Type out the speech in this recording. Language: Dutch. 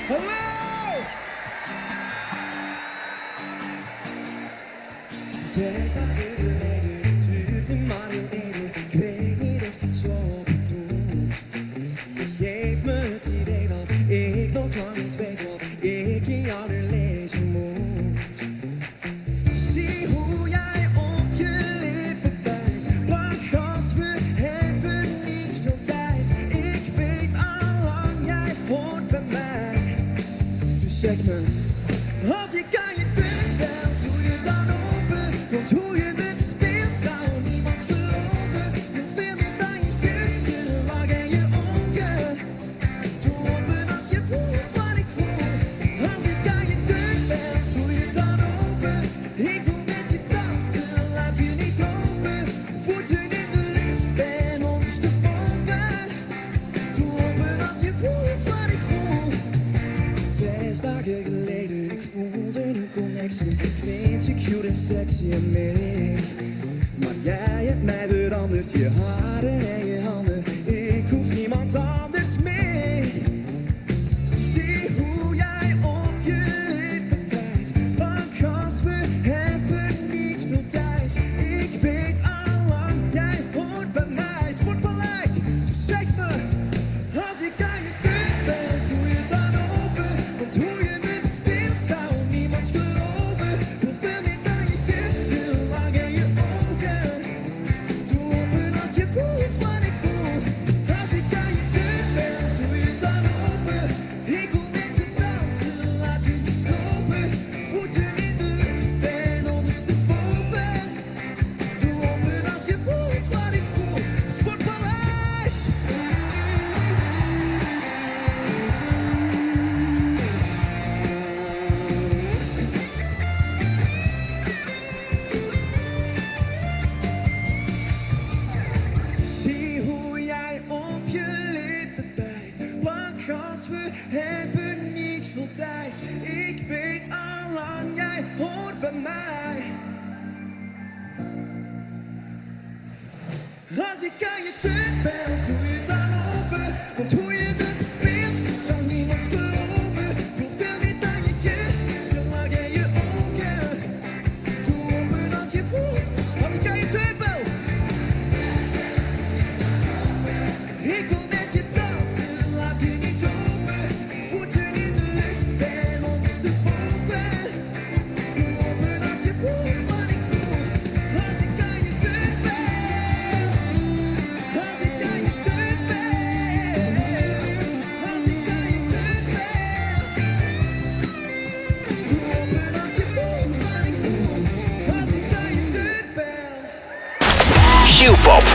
Hallo! Zes dagen geleden, het duurde maar heel even. Ik weet niet of het zo bedoelt. Geef me het idee dat ik nog lang niet weet wat ik in jou er lezen moet. Zie hoe jij op je lippen bijt. Lach als we hebben niet veel tijd. Ik weet al lang, jij hoort bij mij. Dus zeg me, als ik aan je deur bel, doe je dan open. Want hoe je me bespeelt zou niemand geloven. Nog veel meer dan je geur, je lach en je ogen. Doe open als je voelt wat ik voel. Als ik aan je deur bel, doe je dan open. Ik wil met je dansen, laat je niet lopen. Voeten in de lucht, ben ondersteboven. Doe open als je voelt wat ik voel. 6 dagen geleden, ik voelde een connectie. Ik vind je cute en sexy en meer. Maar jij hebt mij veranderd, je haren en je handen. Ik hoef niemand anders meer. Zie hoe jij op je lippen bijt. Lach als we hebben niet veel tijd. Ik weet al lang, jij hoort bij mij. Sportpaleis, dus zeg me, als ik aan je deur ben, doe je dan open. Want hoe je me bespeelt zou niemand geloven. Wil veel meer dan je geur, je lach en je ogen. Doe open als je voelt wat ik voel. Als ik aan je deur ben, doe je dan open. Ik wil met je dansen, laat je niet lopen. Voeten in de lucht, ben ondersteboven. Doe open als je voelt wat ik voel. Sportpaleis! Zie hoe jij op je lippen bijt. Lach als we hebben niet veel tijd. Ik weet al lang, jij hoort bij mij. Als ik aan je deur ben, doe je dan open. Want hoe je me bespeelt, zou niemand geloven. Wil veel meer dan je geur, je lach en je ogen. Doe open als je voelt, als ik aan je deur bel. Ik wil met je dansen, laat je niet lopen. Voeten in de lucht, ben ondersteboven. Doe open als je voelt wat ik voel. Als ik aan je deur ben. Als ik aan je deur ben. Als ik aan je deur ben. Doe open als je voelt wat ik voel. Als ik aan je deur ben. Q-pop.